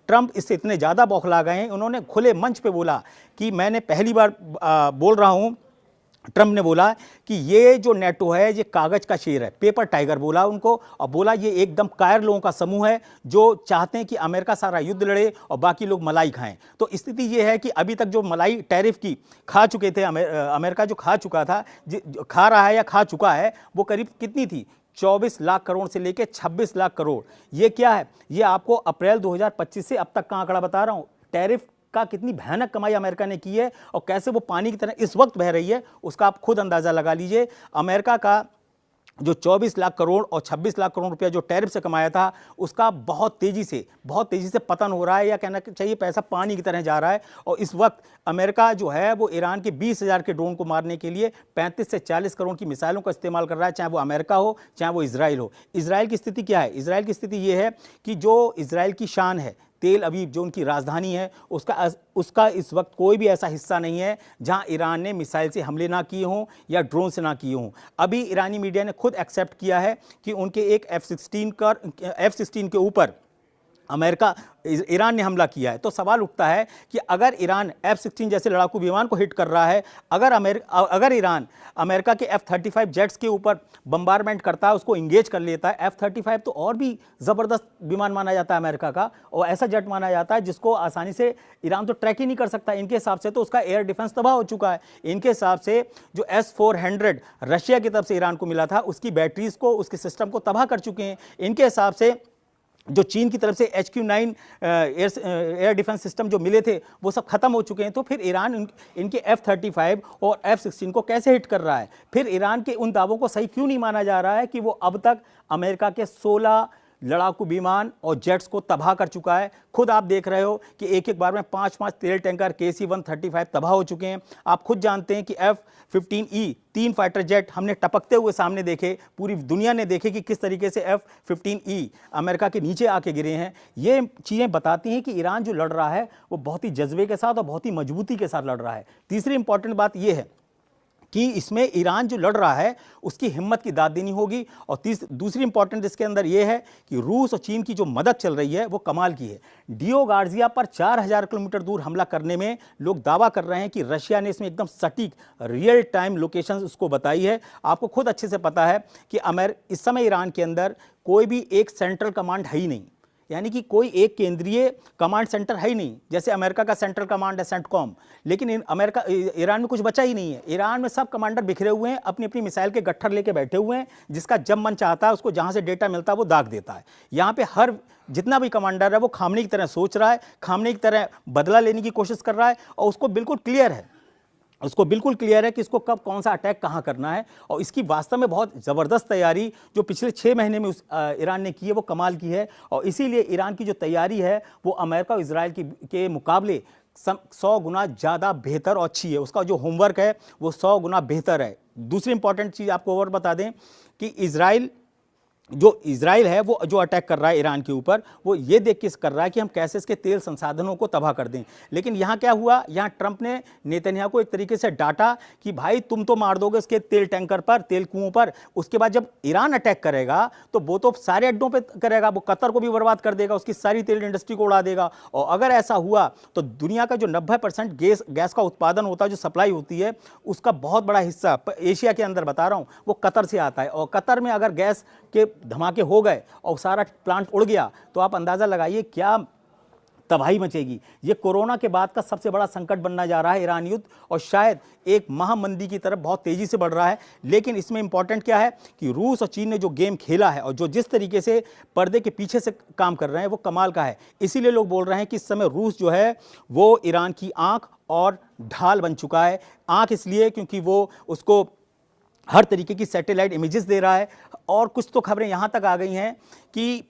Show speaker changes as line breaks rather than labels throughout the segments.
Trump इससे इतने ज़्यादा बौखला गए हैं, उन्होंने खुले मंच पे बोला कि मैंने पहली बार बोल रहा हूँ, ट्रंप ने बोला कि ये जो नेटो है ये कागज का शेर है, पेपर टाइगर बोला उनको, और बोला ये एकदम कायर लोगों का समूह है जो चाहते हैं कि अमेरिका सारा युद्ध लड़े और बाकी लोग मलाई खाएं। तो स्थिति ये है कि अभी तक जो मलाई टैरिफ की खा चुके थे, अमेरिका जो खा चुका था, खा रहा है या खा चुका है, वो करीब कितनी थी, 24 लाख करोड़ से लेकर 26 लाख करोड़। ये क्या है, ये आपको अप्रैल 2025 से अब तक का आंकड़ा बता रहा हूं। टैरिफ का कितनी भयानक कमाई अमेरिका ने की है और कैसे वो पानी की तरह इस वक्त बह रही है, उसका आप खुद अंदाजा लगा लीजिए। अमेरिका का जो 24 लाख करोड़ और 26 लाख करोड़ रुपया जो टैरिफ से कमाया था, उसका बहुत तेजी से पतन हो रहा है, या कहना चाहिए पैसा पानी की तरह जा रहा है। और इस वक्त अमेरिका जो है वो ईरान के 20,000 के ड्रोन को मारने के लिए 35 से 40 करोड़ की मिसाइलों का इस्तेमाल कर रहा है, चाहे वो अमेरिका हो चाहे वो इजराइल हो। इजराइल की स्थिति क्या है, इजराइल की स्थिति ये है कि जो इजराइल की शान है, तेल अवीव जो उनकी राजधानी है, उसका इस वक्त कोई भी ऐसा हिस्सा नहीं है जहां ईरान ने मिसाइल से हमले ना किए हों या ड्रोन से ना किए हों। अभी ईरानी मीडिया ने खुद एक्सेप्ट किया है कि उनके एक F-16 के ऊपर ईरान ने हमला किया है। तो सवाल उठता है कि अगर ईरान F-16 जैसे लड़ाकू विमान को हिट कर रहा है, अगर ईरान अमेरिका के F-35 जेट्स के ऊपर बम्बारमेंट करता है, उसको इंगेज कर लेता है, F-35 तो और भी ज़बरदस्त विमान माना जाता है अमेरिका का, और ऐसा जेट माना जाता है जिसको आसानी से ईरान तो ट्रैक ही नहीं कर सकता। इनके हिसाब से तो उसका एयर डिफेंस तबाह हो चुका है। इनके हिसाब से जो S-400 रशिया की तरफ से ईरान को मिला था, उसकी बैटरीज को, उसके सिस्टम को तबाह कर चुके हैं। इनके हिसाब से जो चीन की तरफ से HQ-9 एयर डिफेंस सिस्टम जो मिले थे वो सब खत्म हो चुके हैं। तो फिर ईरान इनके F-35 और F-16 को कैसे हिट कर रहा है? फिर ईरान के उन दावों को सही क्यों नहीं माना जा रहा है कि वो अब तक अमेरिका के 16 लड़ाकू विमान और जेट्स को तबाह कर चुका है? खुद आप देख रहे हो कि एक एक बार में 5-5 तेल टैंकर KC-135 तबाह हो चुके हैं। आप खुद जानते हैं कि F-15E 3 फाइटर जेट हमने टपकते हुए सामने देखे, पूरी दुनिया ने देखे कि किस तरीके से F-15E अमेरिका के नीचे आके गिरे हैं। ये चीज़ें बताती हैं कि ईरान जो लड़ रहा है वो बहुत ही जज्बे के साथ और बहुत ही मजबूती के साथ लड़ रहा है। तीसरी इंपॉर्टेंट बात यह है कि इसमें ईरान जो लड़ रहा है उसकी हिम्मत की दाद देनी होगी। और दूसरी इंपॉर्टेंट इसके अंदर यह है कि रूस और चीन की जो मदद चल रही है वो कमाल की है। डियो गार्जिया पर 4000 किलोमीटर दूर हमला करने में लोग दावा कर रहे हैं कि रशिया ने इसमें एकदम सटीक रियल टाइम लोकेशन उसको बताई है। आपको खुद अच्छे से पता है कि इस समय ईरान के अंदर कोई भी एक सेंट्रल कमांड है ही नहीं, यानी कि कोई एक केंद्रीय कमांड सेंटर है ही नहीं। जैसे अमेरिका का सेंट्रल कमांड है सेंटकॉम, लेकिन ईरान में कुछ बचा ही नहीं है। ईरान में सब कमांडर बिखरे हुए हैं, अपनी अपनी मिसाइल के गट्ठर लेके बैठे हुए हैं, जिसका जब मन चाहता है उसको जहां से डेटा मिलता है वो दाग देता है। यहाँ पे हर जितना भी कमांडर है वो खामने की तरह सोच रहा है, खामने की तरह बदला लेने की कोशिश कर रहा है, और उसको बिल्कुल क्लियर है कि इसको कब कौन सा अटैक कहां करना है। और इसकी वास्तव में बहुत ज़बरदस्त तैयारी जो पिछले 6 महीने में ईरान ने की है वो कमाल की है। और इसीलिए ईरान की जो तैयारी है वो अमेरिका और इजराइल के मुकाबले 100 गुना ज़्यादा बेहतर और अच्छी है। उसका जो होमवर्क है वो 100 गुना बेहतर है। दूसरी इंपॉर्टेंट चीज़ आपको और बता दें कि इजराइल है वो जो अटैक कर रहा है ईरान के ऊपर, वो ये देख के कर रहा है कि हम कैसे इसके तेल संसाधनों को तबाह कर दें। लेकिन यहाँ क्या हुआ, यहाँ ट्रंप ने नेतन्याहू को एक तरीके से डांटा कि भाई तुम तो मार दोगे उसके तेल टैंकर पर, तेल कुओं पर, उसके बाद जब ईरान अटैक करेगा तो वो तो सारे अड्डों पे करेगा, वो कतर को भी बर्बाद कर देगा, उसकी सारी तेल इंडस्ट्री को उड़ा देगा। और अगर ऐसा हुआ तो दुनिया का जो 90% गैस का उत्पादन होता है, जो सप्लाई होती है, उसका बहुत बड़ा हिस्सा एशिया के अंदर बता रहा हूँ वो कतर से आता है। और कतर में अगर गैस के धमाके हो गए और सारा प्लांट उड़ गया तो आप अंदाजा लगाइए क्या तबाही मचेगी। ये कोरोना के बाद का सबसे बड़ा संकट बनना जा रहा है ईरान युद्ध, और शायद एक महामंदी की तरफ बहुत तेजी से बढ़ रहा है। लेकिन इसमें इंपॉर्टेंट क्या है कि रूस और चीन ने जो गेम खेला है और जो जिस तरीके से पर्दे के पीछे से काम कर रहे हैं वो कमाल का है। इसीलिए लोग बोल रहे हैं कि इस समय रूस जो है वो ईरान की आंख और ढाल बन चुका है। आंख इसलिए क्योंकि वो उसको हर तरीके की सैटेलाइट इमेजेस दे रहा है। और कुछ तो खबरें यहाँ तक आ गई हैं कि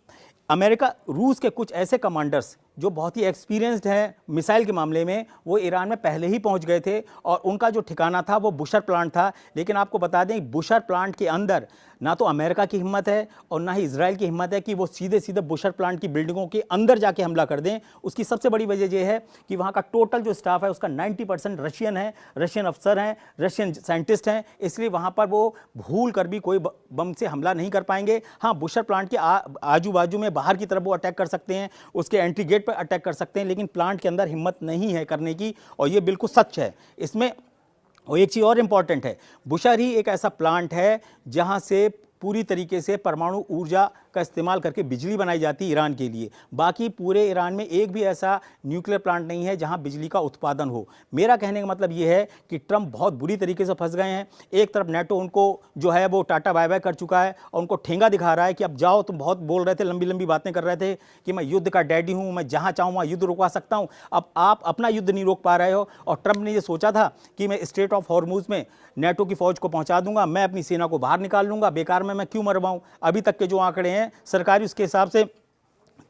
रूस के कुछ ऐसे कमांडर्स जो बहुत ही एक्सपीरियंस्ड हैं मिसाइल के मामले में, वो ईरान में पहले ही पहुंच गए थे और उनका जो ठिकाना था वो बुशर प्लांट था। लेकिन आपको बता दें बुशर प्लांट के अंदर ना तो अमेरिका की हिम्मत है और ना ही इजराइल की हिम्मत है कि वो सीधे सीधे बुशर प्लांट की बिल्डिंगों के अंदर जाके हमला कर दें। उसकी सबसे बड़ी वजह यह है कि वहाँ का टोटल जो स्टाफ है उसका 90% रशियन है, रशियन अफसर हैं, रशियन साइंटिस्ट हैं। इसलिए वहाँ पर वो भूल कर भी कोई बम से हमला नहीं कर पाएंगे। हाँ, बुशर प्लांट के आजू बाजू में बाहर की तरफ वो अटैक कर सकते हैं, उसके एंट्री गेट पर अटैक कर सकते हैं, लेकिन प्लांट के अंदर हिम्मत नहीं है करने की, और ये बिल्कुल सच है। इसमें और एक चीज़ और इम्पॉर्टेंट है, बुशहर ही एक ऐसा प्लांट है जहाँ से पूरी तरीके से परमाणु ऊर्जा का इस्तेमाल करके बिजली बनाई जाती है ईरान के लिए। बाकी पूरे ईरान में एक भी ऐसा न्यूक्लियर प्लांट नहीं है जहां बिजली का उत्पादन हो। मेरा कहने का मतलब ये है कि ट्रंप बहुत बुरी तरीके से फंस गए हैं। एक तरफ नेटो उनको जो है वो टाटा बाय बाय कर चुका है और उनको ठेंगा दिखा रहा है कि अब जाओ, तुम बहुत बोल रहे थे, लंबी लंबी बातें कर रहे थे कि मैं युद्ध का डैडी हूँ, मैं जहाँ चाहूँ वहाँ युद्ध रुकवा सकता हूँ। अब आप अपना युद्ध नहीं रोक पा रहे हो। और ट्रंप ने ये सोचा था कि मैं स्ट्रेट ऑफ हॉर्मुज में नेटो की फौज को पहुंचा दूंगा, मैं अपनी सेना को बाहर निकाल लूंगा, बेकार में मैं क्यों मरवाऊं। अभी तक के जो आंकड़े हैं सरकारी, उसके हिसाब से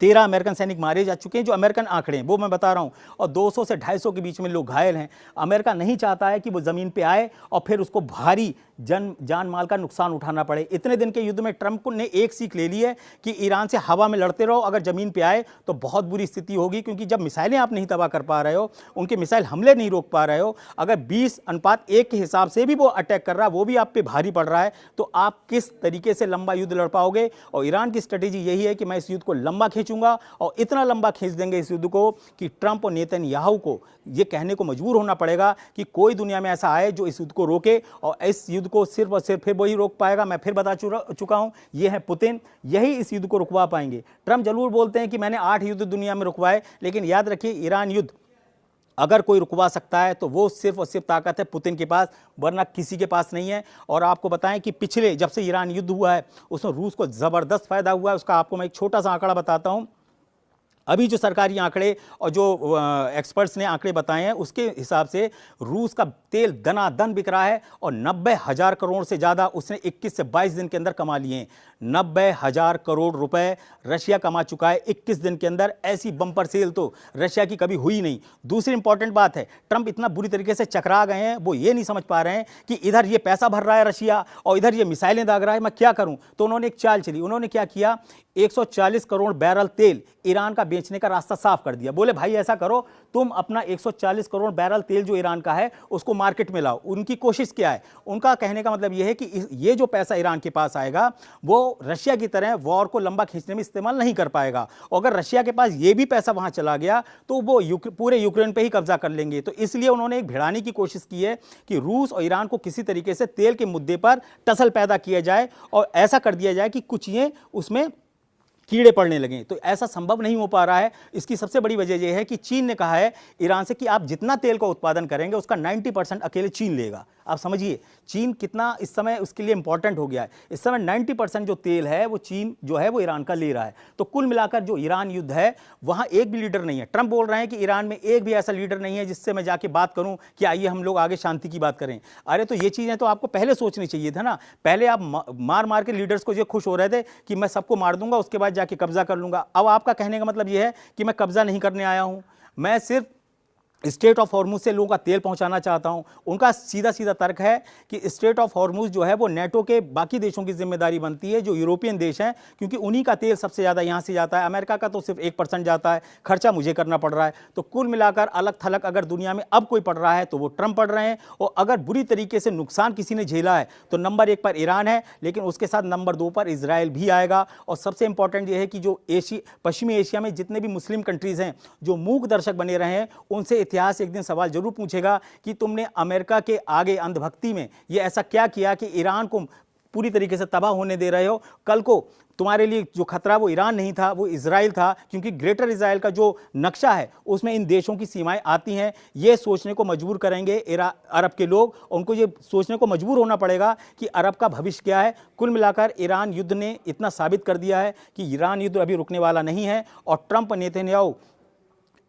13 अमेरिकन सैनिक मारे जा चुके हैं, जो अमेरिकन आंकड़े हैं वो मैं बता रहा हूं, और 200 से 250 के बीच में लोग घायल हैं। अमेरिका नहीं चाहता है कि वो ज़मीन पे आए और फिर उसको भारी जान माल का नुकसान उठाना पड़े। इतने दिन के युद्ध में ट्रंप ने एक सीख ले ली है कि ईरान से हवा में लड़ते रहो, अगर ज़मीन पे आए तो बहुत बुरी स्थिति होगी, क्योंकि जब मिसाइलें आप नहीं तबाह कर पा रहे हो, उनके मिसाइल हमले नहीं रोक पा रहे हो, अगर 20:1 के हिसाब से भी वो अटैक कर रहा है, वो भी आप पे भारी पड़ रहा है, तो आप किस तरीके से लंबा युद्ध लड़ पाओगे। और ईरान की स्ट्रेटेजी यही है कि मैं इस युद्ध को लंबा खींचूंगा, और इतना लंबा खींच देंगे इस युद्ध को कि ट्रंप और नेतन्याहू को ये कहने को मजबूर होना पड़ेगा कि कोई दुनिया में ऐसा आए जो इस युद्ध को रोके, और इस युद्ध को सिर्फ और सिर्फ फिर वही रोक पाएगा। मैं फिर बता चुका हूं, ये है पुतिन, यही इस युद्ध को रुकवा पाएंगे। ट्रंप जरूर बोलते हैं कि मैंने 8 युद्ध दुनिया में रुकवाए, लेकिन याद रखिए ईरान युद्ध अगर कोई रुकवा सकता है तो वो सिर्फ और सिर्फ ताकत है पुतिन के पास, वरना किसी के पास नहीं है। और आपको बताएं कि पिछले जब से ईरान युद्ध हुआ है उसमें रूस को ज़बरदस्त फायदा हुआ है। उसका आपको मैं एक छोटा सा आंकड़ा बताता हूं। अभी जो सरकारी आंकड़े और जो एक्सपर्ट्स ने आंकड़े बताए हैं उसके हिसाब से रूस का तेल दनादन बिक रहा है, और 90,000 करोड़ से ज़्यादा उसने 21 से 22 दिन के अंदर कमा लिए हैं। 90,000 करोड़ रुपए रशिया कमा चुका है 21 दिन के अंदर। ऐसी बम्पर सेल तो रशिया की कभी हुई नहीं। दूसरी इंपॉर्टेंट बात है, ट्रंप इतना बुरी तरीके से चकरा गए हैं, वो ये नहीं समझ पा रहे हैं कि इधर ये पैसा भर रहा है रशिया और इधर ये मिसाइलें दाग रहा है, मैं क्या करूं। तो उन्होंने एक चाल चली। उन्होंने क्या किया, 140 करोड़ बैरल तेल ईरान का बेचने का रास्ता साफ कर दिया। बोले भाई ऐसा करो, तुम अपना 140 करोड़ बैरल तेल जो ईरान का है उसको मार्केट में लाओ। उनकी कोशिश क्या है, उनका कहने का मतलब यह है कि ये जो पैसा ईरान के पास आएगा वो रशिया की तरह वॉर को लंबा खींचने में इस्तेमाल नहीं कर पाएगा। और अगर रशिया के पास ये भी पैसा वहां चला गया तो वो पूरे यूक्रेन पे ही कब्जा कर लेंगे। तो इसलिए उन्होंने एक भिड़ाने की कोशिश की है कि रूस और ईरान को किसी तरीके से तेल के मुद्दे पर टसल पैदा किया जाए और ऐसा कर दिया जाए कि कुछ ये उसमें कीड़े पड़ने लगे। तो ऐसा संभव नहीं हो पा रहा है। इसकी सबसे बड़ी वजह यह है कि चीन ने कहा है ईरान से कि आप जितना तेल का उत्पादन करेंगे उसका 90% अकेले चीन लेगा। आप समझिए चीन कितना इस समय उसके लिए इंपॉर्टेंट हो गया है। इस समय 90% जो तेल है वो चीन जो है वो ईरान का ले रहा है। तो कुल मिलाकर जो ईरान युद्ध है वहां एक भी लीडर नहीं है। ट्रंप बोल रहे हैं कि ईरान में एक भी ऐसा लीडर नहीं है जिससे मैं जाके बात करूं कि आइए हम लोग आगे शांति की बात करें। अरे तो ये चीजें तो आपको पहले सोचनी चाहिए था ना। पहले आप मार मार के लीडर्स को जो खुश हो रहे थे कि मैं सबको मार दूंगा उसके बाद जाके कब्जा कर लूंगा। अब आपका कहने का मतलब यह है कि मैं कब्जा नहीं करने आया हूं, मैं सिर्फ स्ट्रेट ऑफ हॉर्मुज से लोगों का तेल पहुंचाना चाहता हूं। उनका सीधा सीधा तर्क है कि स्ट्रेट ऑफ हॉर्मुज जो है वो नेटो के बाकी देशों की जिम्मेदारी बनती है, जो यूरोपियन देश हैं, क्योंकि उन्हीं का तेल सबसे ज़्यादा यहां से जाता है। अमेरिका का तो सिर्फ 1% जाता है, खर्चा मुझे करना पड़ रहा है। तो कुल मिलाकर अलग थलग अगर दुनिया में अब कोई पड़ रहा है तो वो ट्रंप पड़ रहे हैं। और अगर बुरी तरीके से नुकसान किसी ने झेला है तो नंबर 1 पर ईरान है, लेकिन उसके साथ नंबर 2 पर इजराइल भी आएगा। और सबसे इंपॉर्टेंट ये है कि जो पश्चिमी एशिया में जितने भी मुस्लिम कंट्रीज़ हैं जो मूक दर्शक बने रहे हैं, उनसे इतिहास एक दिन सवाल जरूर पूछेगा कि तुमने अमेरिका के आगे अंधभक्ति में ये ऐसा क्या किया कि ईरान को पूरी तरीके से तबाह होने दे रहे हो। कल को तुम्हारे लिए जो खतरा वो ईरान नहीं था, वो इजराइल था, क्योंकि ग्रेटर इजराइल का जो नक्शा है उसमें इन देशों की सीमाएं आती हैं। ये सोचने को मजबूर करेंगे अरब के लोग, उनको ये सोचने को मजबूर होना पड़ेगा कि अरब का भविष्य क्या है। कुल मिलाकर ईरान युद्ध ने इतना साबित कर दिया है कि ईरान युद्ध अभी रुकने वाला नहीं है। और ट्रंप नेतन्याहू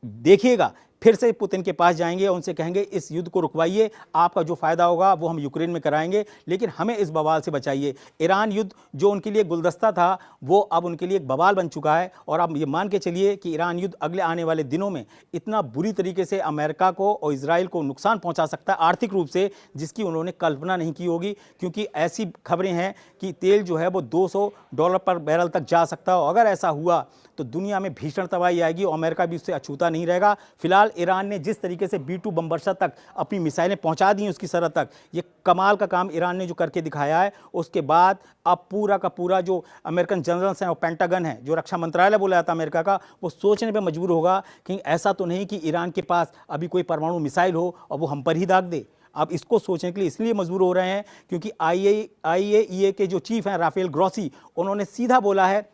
देखिएगा फिर से पुतिन के पास जाएंगे और उनसे कहेंगे इस युद्ध को रुकवाइए, आपका जो फायदा होगा वो हम यूक्रेन में कराएंगे, लेकिन हमें इस बवाल से बचाइए। ईरान युद्ध जो उनके लिए गुलदस्ता था वो अब उनके लिए एक बवाल बन चुका है। और आप ये मान के चलिए कि ईरान युद्ध अगले आने वाले दिनों में इतना बुरी तरीके से अमेरिका को और इजराइल को नुकसान पहुंचा सकता है आर्थिक रूप से, जिसकी उन्होंने कल्पना नहीं की होगी। क्योंकि ऐसी खबरें हैं कि तेल जो है वो $200 पर बैरल तक जा सकता है। अगर ऐसा हुआ तो दुनिया में भीषण तबाही आएगी और अमेरिका भी उससे अछूता नहीं रहेगा। फिलहाल ईरान ने जिस तरीके से B-2 बम वर्षा तक अपनी मिसाइलें पहुंचा दी उसकी सरहद तक, ये कमाल का काम ईरान ने जो करके दिखाया है। उसके बाद अब पूरा का पूरा जो अमेरिकन जनरल्स हैं और पेंटागन है, जो रक्षा मंत्रालय बोला जाता है अमेरिका का, वो सोचने पे मजबूर होगा कि ऐसा तो नहीं कि ईरान के पास अभी कोई परमाणु मिसाइल हो और वो हम पर ही दाग दे। अब इसको सोचने के लिए इसलिए मजबूर हो रहे हैं क्योंकि IAEA के जो चीफ हैं राफेल ग्रॉसी, उन्होंने सीधा बोला है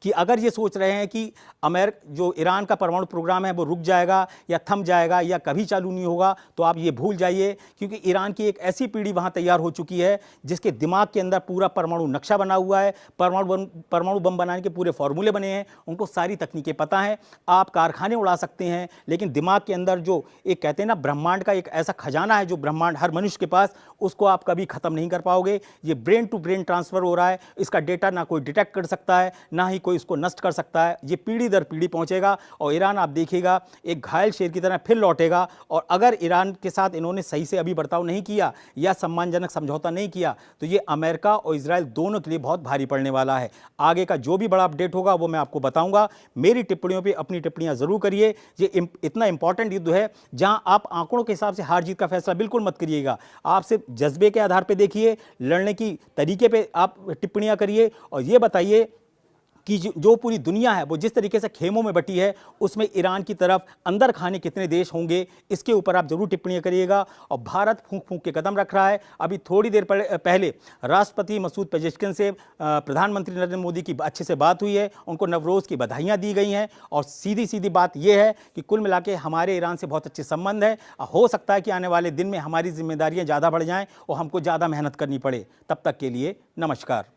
कि अगर ये सोच रहे हैं कि जो ईरान का परमाणु प्रोग्राम है वो रुक जाएगा या थम जाएगा या कभी चालू नहीं होगा, तो आप ये भूल जाइए, क्योंकि ईरान की एक ऐसी पीढ़ी वहाँ तैयार हो चुकी है जिसके दिमाग के अंदर पूरा परमाणु नक्शा बना हुआ है, परमाणु बम बनाने के पूरे फॉर्मूले बने हैं, उनको सारी तकनीकें पता हैं। आप कारखाने उड़ा सकते हैं, लेकिन दिमाग के अंदर जो एक कहते हैं ना ब्रह्मांड का एक ऐसा खजाना है जो ब्रह्मांड हर मनुष्य के पास, उसको आप कभी ख़त्म नहीं कर पाओगे। ये ब्रेन टू ब्रेन ट्रांसफ़र हो रहा है, इसका डेटा ना कोई डिटेक्ट कर सकता है, ना ही कोई इसको नष्ट कर सकता है। ये पीढ़ी दर पीढ़ी पहुंचेगा और ईरान आप देखिएगा एक घायल शेर की तरह फिर लौटेगा। और अगर ईरान के साथ इन्होंने सही से अभी बर्ताव नहीं किया या सम्मानजनक समझौता नहीं किया, तो ये अमेरिका और इजराइल दोनों के लिए बहुत भारी पड़ने वाला है। आगे का जो भी बड़ा अपडेट होगा वो मैं आपको बताऊंगा। मेरी टिप्पणियों पर अपनी टिप्पणियां जरूर करिए। ये इतना इंपॉर्टेंट युद्ध है जहां आप आंकड़ों के हिसाब से हार जीत का फैसला बिल्कुल मत करिएगा। आप सिर्फ जज्बे के आधार पर देखिए, लड़ने की तरीके पर आप टिप्पणियां करिए और ये बताइए कि जो पूरी दुनिया है वो जिस तरीके से खेमों में बटी है, उसमें ईरान की तरफ अंदर खाने कितने देश होंगे, इसके ऊपर आप जरूर टिप्पणियां करिएगा। और भारत फूंक फूंक के कदम रख रहा है। अभी थोड़ी देर पहले राष्ट्रपति मसूद पेजेश्किन से प्रधानमंत्री नरेंद्र मोदी की अच्छे से बात हुई है, उनको नवरोज़ की बधाइयाँ दी गई हैं। और सीधी सीधी बात यह है कि कुल मिला के हमारे ईरान से बहुत अच्छे संबंध है। हो सकता है कि आने वाले दिन में हमारी जिम्मेदारियाँ ज़्यादा बढ़ जाएँ और हमको ज़्यादा मेहनत करनी पड़े। तब तक के लिए नमस्कार।